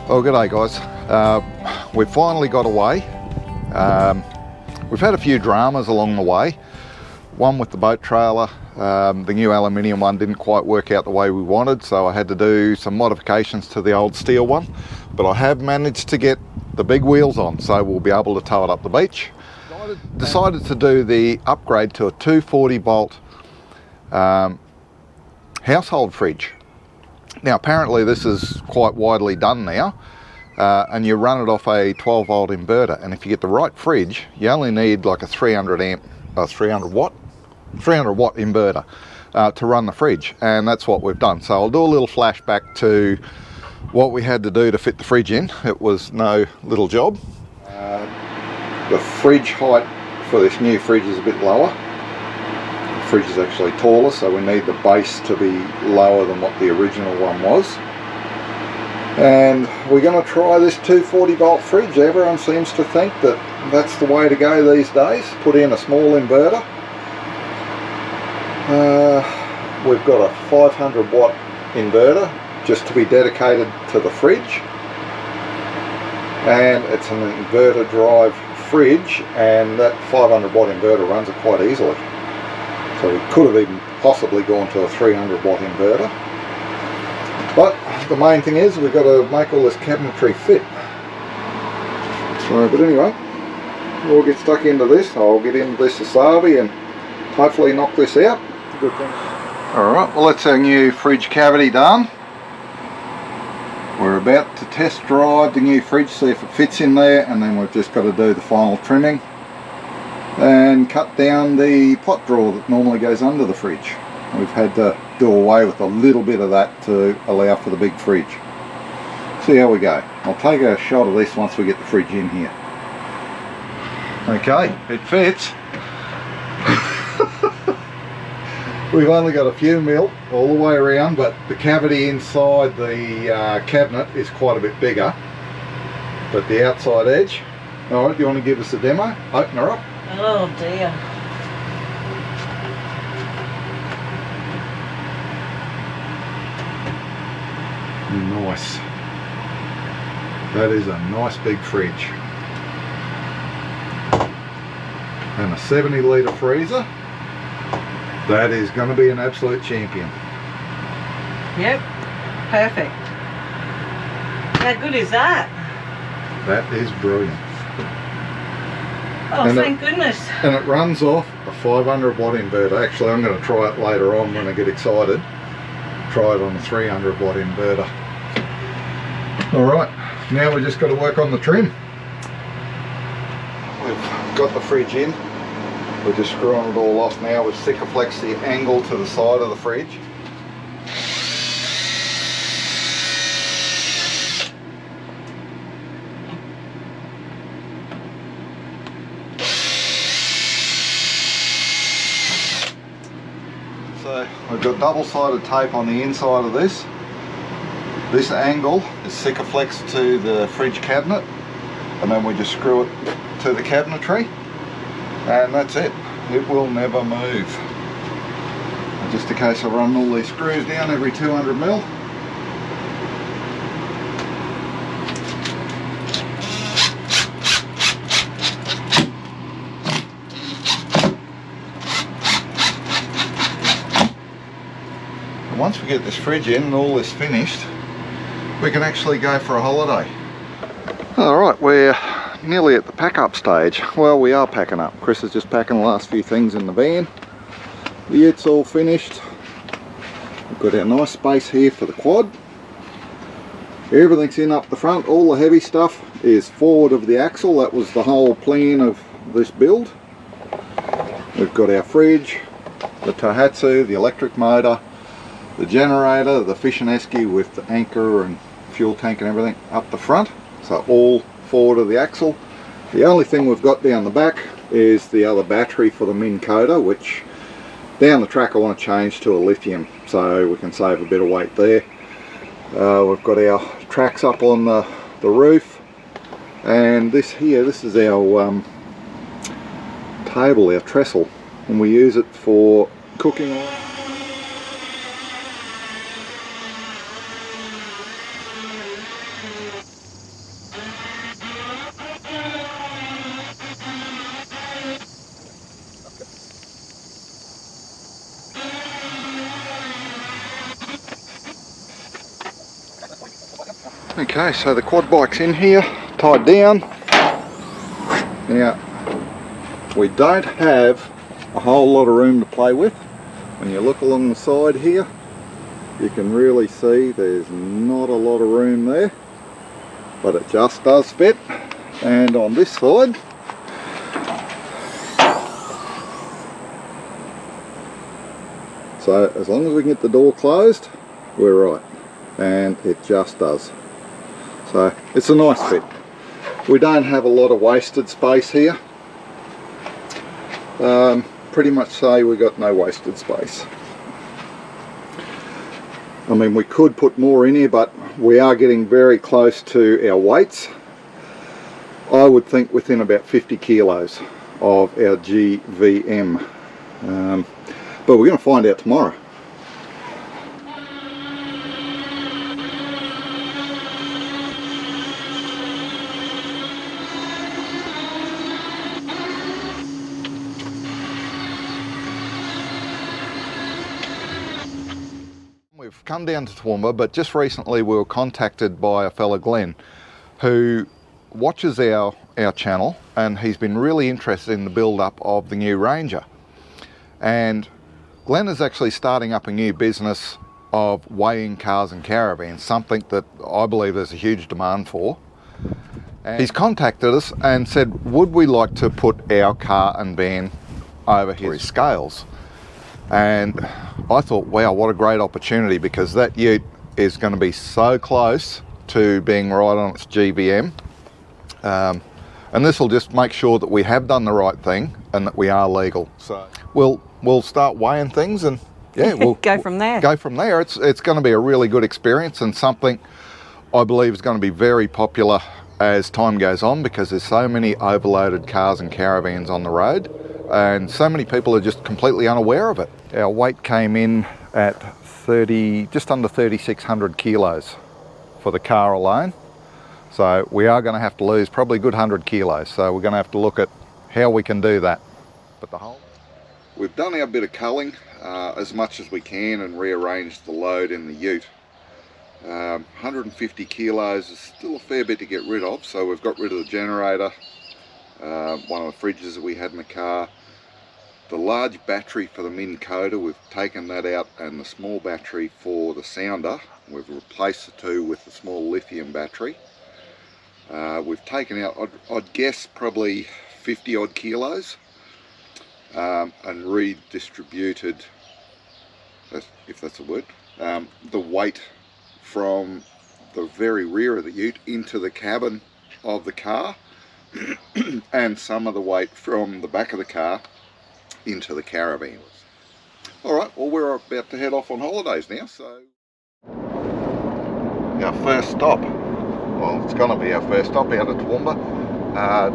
Well, g'day guys. We've finally got away. We've had a few dramas along the way. One with the boat trailer. The new aluminium one didn't quite work out the way we wanted, so I had to do some modifications to the old steel one. But I have managed to get the big wheels on, so we'll be able to tow it up the beach. Decided to do the upgrade to a 240 volt household fridge. Now apparently this is quite widely done now, and you run it off a 12 volt inverter, and if you get the right fridge you only need like a 300 watt inverter to run the fridge, and that's what we've done. So I'll do a little flashback to what we had to do to fit the fridge in. It was no little job. The fridge height for this new fridge is a bit lower. The fridge is actually taller, so we need the base to be lower than what the original one was. And we're going to try this 240 volt fridge. Everyone seems to think that that's the way to go these days. Put in a small inverter. We've got a 500 watt inverter just to be dedicated to the fridge, and it's an inverter drive fridge, and that 500 watt inverter runs it quite easily. So we could have even possibly gone to a 300 watt inverter, but the main thing is we've got to make all this cabinetry fit. So, but anyway, we'll get stuck into this. I'll get into this Asavi and hopefully knock this out. Good thing. Alright, well that's our new fridge cavity done. We're about to test drive the new fridge, see if it fits in there, and then we've just got to do the final trimming and cut down the pot drawer that normally goes under the fridge. We've had to do away with a little bit of that to allow for the big fridge. See how we go. I'll take a shot of this once we get the fridge in here. Okay, it fits. We've only got a few mil all the way around, but the cavity inside the cabinet is quite a bit bigger. But the outside edge. Alright, do you want to give us a demo? Open her up. Oh dear. Nice. That is a nice big fridge. And a 70 litre freezer. That is going to be an absolute champion. Yep, perfect. How good is that? That is brilliant. Oh, and thank goodness. And it runs off a 500 watt inverter. Actually, I'm going to try it later on when I get excited. Try it on a 300 watt inverter. Alright, now we've just got to work on the trim. We've got the fridge in. We're just screwing it all off now with Sikaflex the angle to the side of the fridge. So we've got double-sided tape on the inside of this. This angle is Sikaflex to the fridge cabinet, and then we just screw it to the cabinetry. And that's it. It will never move. Just in case I run all these screws down every 200 mil. And once we get this fridge in and all this finished, we can actually go for a holiday. Alright, we're nearly at the pack up stage. Well, we are packing up. Chris is just packing the last few things in the van. The utes all finished. We've got our nice space here for the quad. Everything's in up the front. All the heavy stuff is forward of the axle. That was the whole plan of this build. We've got our fridge, the Tohatsu, the electric motor, the generator, the Fish and Esky with the anchor and fuel tank and everything up the front. So all forward of the axle. The only thing we've got down the back is the other battery for the Minn Kota, which down the track I want to change to a lithium so we can save a bit of weight there. We've got our tracks up on the roof, and this here, this is our table, our trestle, and we use it for cooking oil. Okay, so the quad bike's in here, tied down. Now, we don't have a whole lot of room to play with. When you look along the side here, you can really see there's not a lot of room there, but it just does fit. And on this side, so as long as we can get the door closed, we're right, and it just does. So it's a nice fit. We don't have a lot of wasted space here. Pretty much say we got no wasted space. I mean, we could put more in here, but we are getting very close to our weights. I would think within about 50 kilos of our GVM. But we're going to find out tomorrow. We've come down to Toowoomba, but just recently we were contacted by a fella, Glenn, who watches our channel, and he's been really interested in the build-up of the new Ranger. And Glenn is actually starting up a new business of weighing cars and caravans, something that I believe there's a huge demand for. And he's contacted us and said, would we like to put our car and van over his scales? And I thought, wow, what a great opportunity, because that ute is going to be so close to being right on its GVM. And this will just make sure that we have done the right thing and that we are legal. So we'll start weighing things, and yeah, we'll go from there. Go from there. It's going to be a really good experience, and something I believe is going to be very popular as time goes on, because there's so many overloaded cars and caravans on the road, and so many people are just completely unaware of it. Our weight came in at just under 3,600 kilos for the car alone. So we are going to have to lose probably a good 100 kilos. So we're going to have to look at how we can do that. But we've done our bit of culling as much as we can and rearranged the load in the ute. 150 kilos is still a fair bit to get rid of. So we've got rid of the generator, one of the fridges that we had in the car. The large battery for the Minn Kota, we've taken that out, and the small battery for the sounder, we've replaced the two with the small lithium battery. We've taken out, I'd guess, probably 50 odd kilos, and redistributed, if that's a word, the weight from the very rear of the ute into the cabin of the car, and some of the weight from the back of the car into the caravan. Alright, well, we're about to head off on holidays now, so our first stop, well, it's going to be our first stop out of Toowoomba,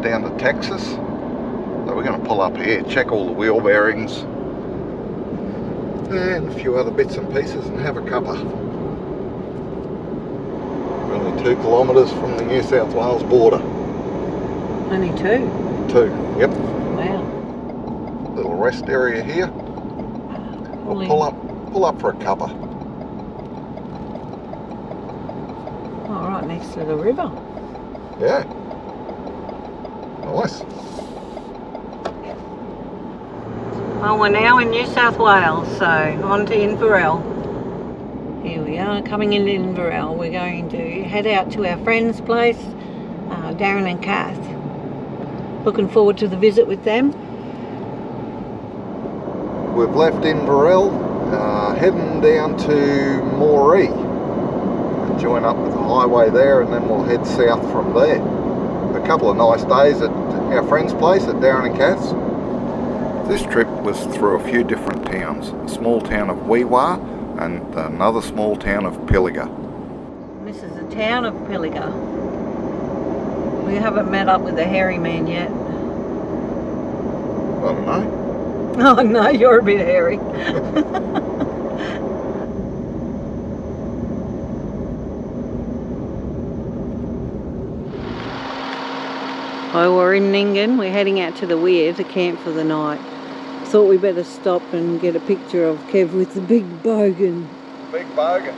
down to Texas. So we're going to pull up here, check all the wheel bearings and a few other bits and pieces, and have a cuppa. We're only 2 kilometres from the New South Wales border. Only 2? 2, yep. Wow. Little rest area here. We'll pull up for a cuppa. Oh, right next to the river. Yeah. Nice. Well, we're now in New South Wales, so on to Inverell. Here we are, coming into Inverell. We're going to head out to our friend's place, Darren and Kath. Looking forward to the visit with them. We've left Inverell, heading down to Moree, and join up with the highway there, and then we'll head south from there. A couple of nice days at our friend's place at Darren and Kath's. This trip was through a few different towns, a small town of Weewa and another small town of Pilliga. This is the town of Pilliga. We haven't met up with the hairy man yet. I don't know. Oh no, you're a bit hairy. Well, we're in Nyngan. We're heading out to the weir to camp for the night. Thought we better stop and get a picture of Kev with the big bogan. Big bogan.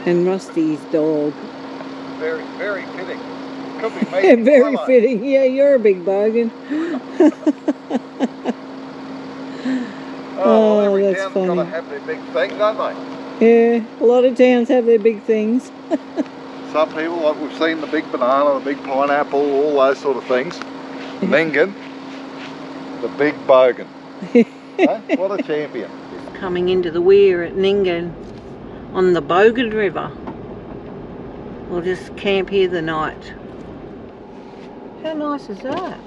And Rusty's dog. Very, very fitting. Could be me. Very fitting. Yeah, you're a big bogan. Oh, every that's town's funny. got to have their big thing, don't they? Yeah, a lot of towns have their big things. Some people, like we've seen the big banana, the big pineapple, all those sort of things. Ningen, the big bogan. Hey, what a champion. Coming into the weir at Ningen on the Bogan River. We'll just camp here the night. How nice is that?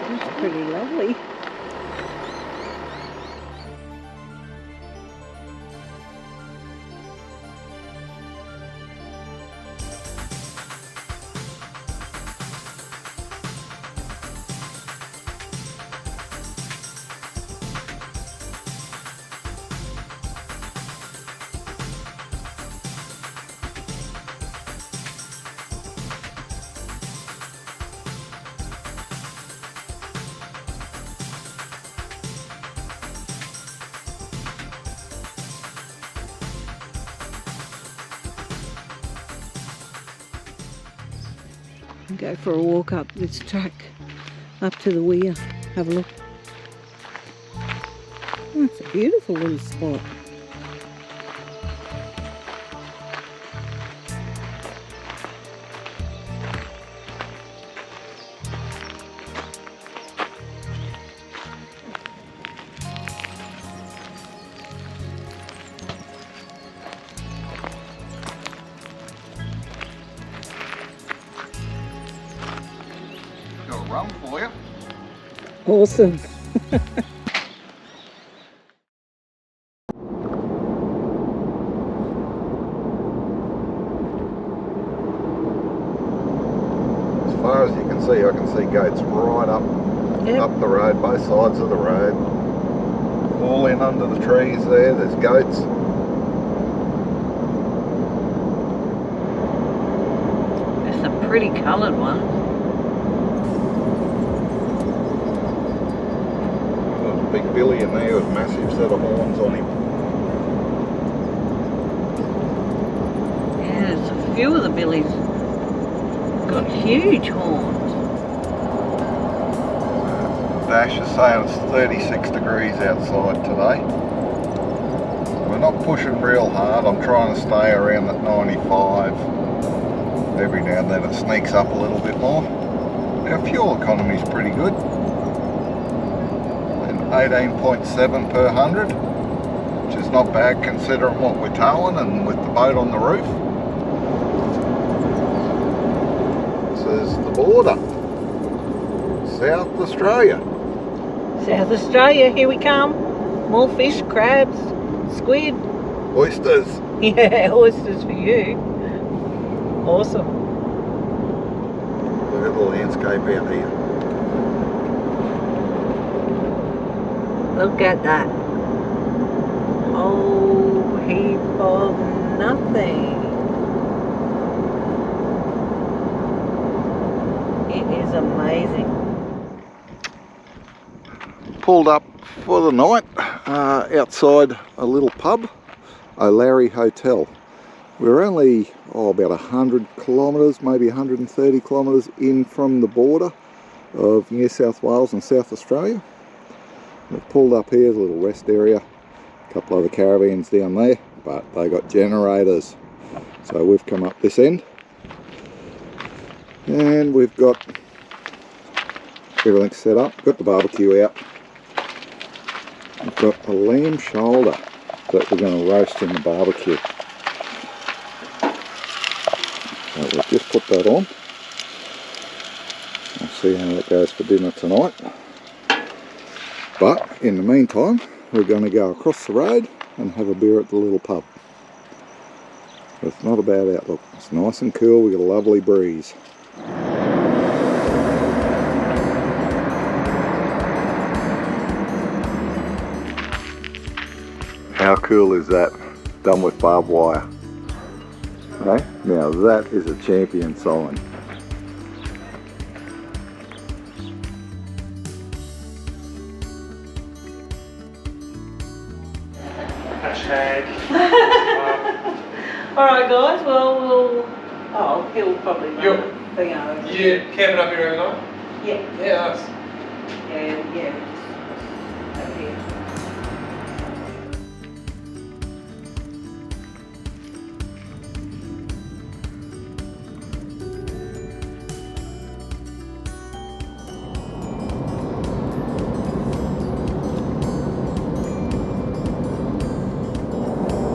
That's pretty lovely. Go for a walk up this track, up to the weir. Have a look. Oh, it's a beautiful little spot. Got a rum for you. Awesome. As far as you can see, I can see goats right up the road, both sides of the road. All in under the trees there, there's goats. There's some pretty coloured ones. There's a big billy in there with a massive set of horns on him. Yeah, there's a few of the billies. Got huge horns. Dash is saying it's 36 degrees outside today. We're not pushing real hard. I'm trying to stay around that 95. Every now and then it sneaks up a little bit more. Our fuel economy is pretty good. 18.7 per 100, which is not bad considering what we're towing and with the boat on the roof. This is the border. South Australia. South Australia, here we come. More fish, crabs, squid. Oysters. Yeah, oysters for you. Awesome. Look at the landscape out here. Look at that. Whole heap of nothing. It is amazing. Pulled up for the night outside a little pub, O'Larry Hotel. We're only about 100 kilometres, maybe 130 kilometres in from the border of New South Wales and South Australia. We've pulled up here, a little rest area, a couple other caravans down there, but they got generators. So we've come up this end and we've got everything set up, got the barbecue out. We've got a lamb shoulder that we're going to roast in the barbecue. So we'll just put that on. We'll see how that goes for dinner tonight. But in the meantime, we're going to go across the road and have a beer at the little pub. It's not a bad outlook. It's nice and cool. We've got a lovely breeze. How cool is that? Done with barbed wire. Okay? Now that is a champion sign. Alright guys, well he'll probably run Yep. the thing over. Yeah, camping up here overnight? Yeah. Yeah, nice. Yeah. Over here.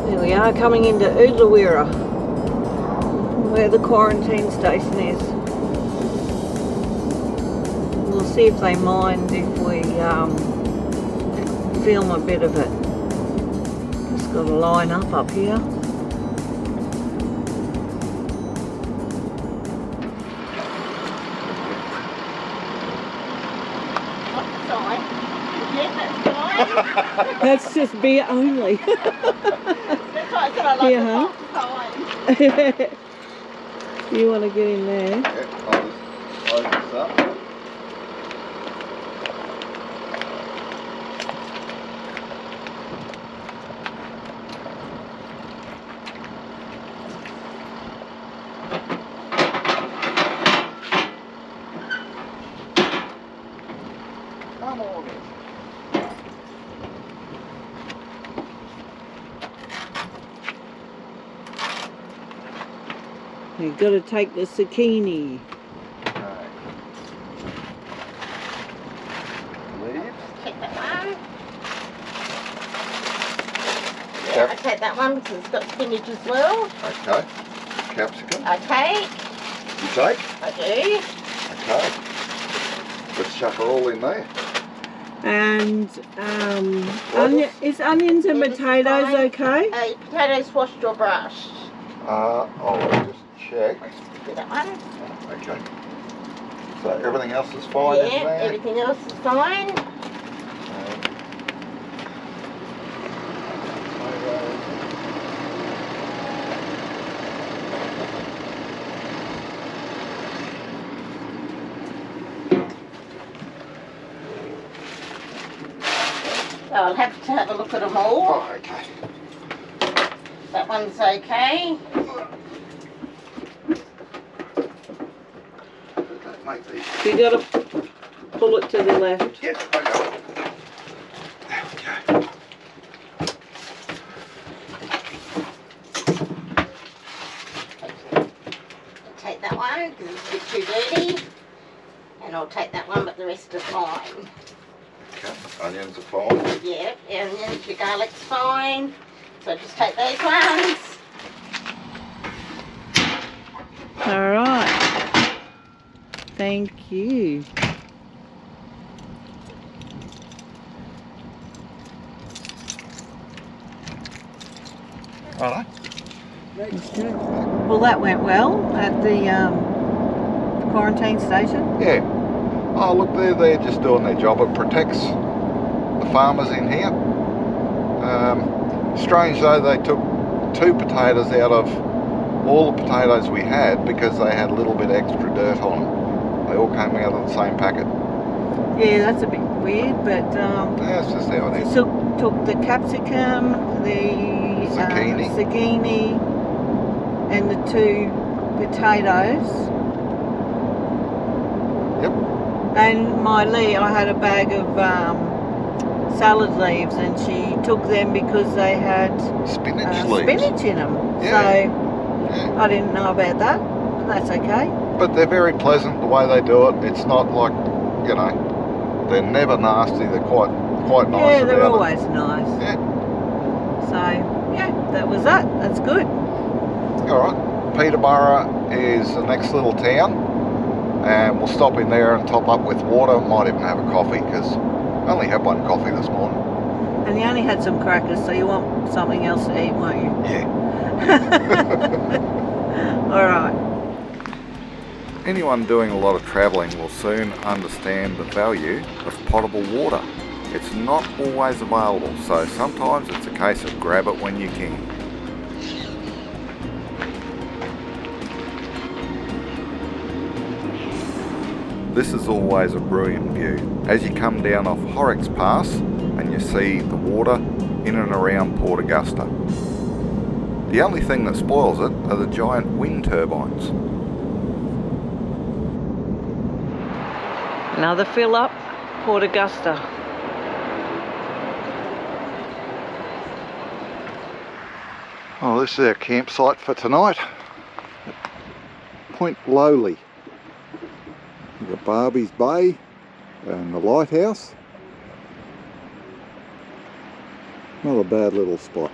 There we are, coming into Oodlawira, where the quarantine station is. We'll see if they mind if we film a bit of it. Just got to line up here. That's just beer only. That's why I said I like Yeah, the huh? You want to get in there? Yeah, I'll just close this up. Come on in. You've got to take the zucchini. Okay. Leaves. Take that one. Yep. Yeah, I take that one because it's got spinach as well. Okay. Capsicum. I take. You take? I do. Okay. Let's chuck her all in there. And is onions and Yeah, this is potatoes fine. okay? Potatoes washed or brushed. I'll just check. Do that one. Okay. So everything else is fine in Yeah, there? everything else is fine. So I'll have to have a look at them all. Oh, okay. That one's okay. Okay, make these. You got to pull it to the left. Yes, I got it. There we go. I'll take that one because it's a bit too dirty. And I'll take that one, but the rest is fine. Okay, onions are fine. Yeah, onions, your garlic's fine. So just take those ones. All right. Thank you. Righto. Okay. Well, that went well at the quarantine station. Yeah. Oh, look, they're just doing their job. It protects the farmers in here. Strange though, they took 2 potatoes out of all the potatoes we had because they had a little bit extra dirt on them. They all came out of the same packet. Yeah, that's a bit weird, but Yeah, it's just how it is. took the capsicum, the zucchini, and the 2 potatoes. Yep. And my I had a bag of salad leaves, and she took them because they had Spinach leaves. spinach in them. Yeah. So Yeah. I didn't know about that. That's okay. But they're very pleasant the way they do it. It's not like, you know, they're never nasty. They're quite nice. Yeah, they're about it. always nice. Yeah. So yeah, that was that. That's good. All right. Peterborough is the next little town, and we'll stop in there and top up with water. Might even have a coffee because I only had 1 coffee this morning. And you only had some crackers, so you want something else to eat, won't you? Yeah. All right. Anyone doing a lot of travelling will soon understand the value of potable water. It's not always available, so sometimes it's a case of grab it when you can. This is always a brilliant view as you come down off Horrocks Pass and you see the water in and around Port Augusta. The only thing that spoils it are the giant wind turbines. Another fill up, Port Augusta. Oh, this is our campsite for tonight. Point Lowly. We've got Barbie's Bay and the lighthouse. Not a bad little spot.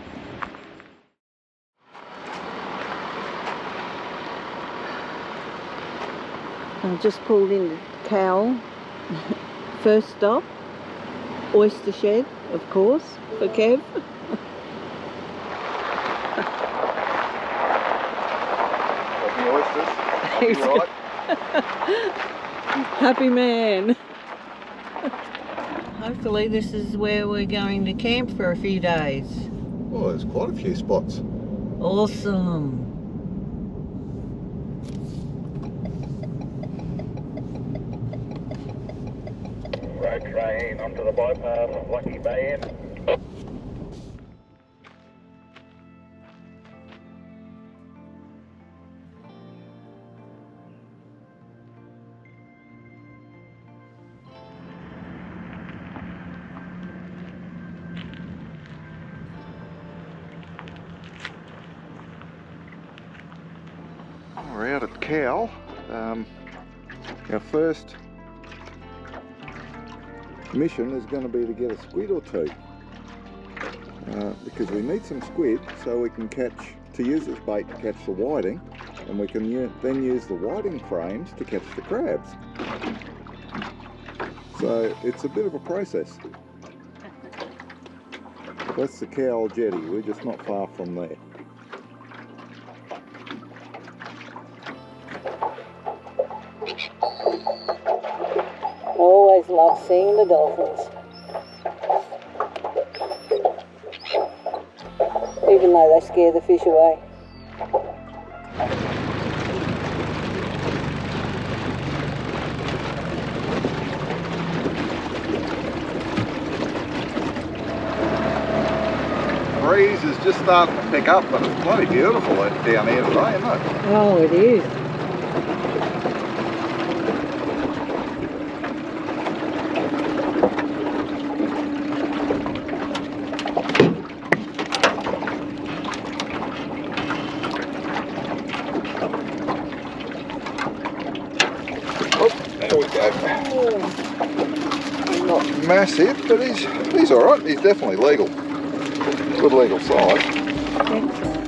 I've just pulled into Cowell. First stop, Oyster Shed, of course, for Kev. The oysters. He's You right? Happy man. Hopefully this is where we're going to camp for a few days. Oh, there's quite a few spots. Awesome. Road train onto the bypass of Lucky Bay End. We're out at Cowell. Our first mission is going to be to get a squid or two, because we need some squid so we can use as bait to catch the whiting, and we can then use the whiting frames to catch the crabs. So it's a bit of a process. That's the Cowell jetty, we're just not far from there. Always love seeing the dolphins. Even though they scare the fish away. Breeze is just starting to pick up, but it's bloody beautiful down here today, isn't it? Oh, it is. There we go. Not massive, but he's all right. He's definitely legal. Good legal size. Excellent.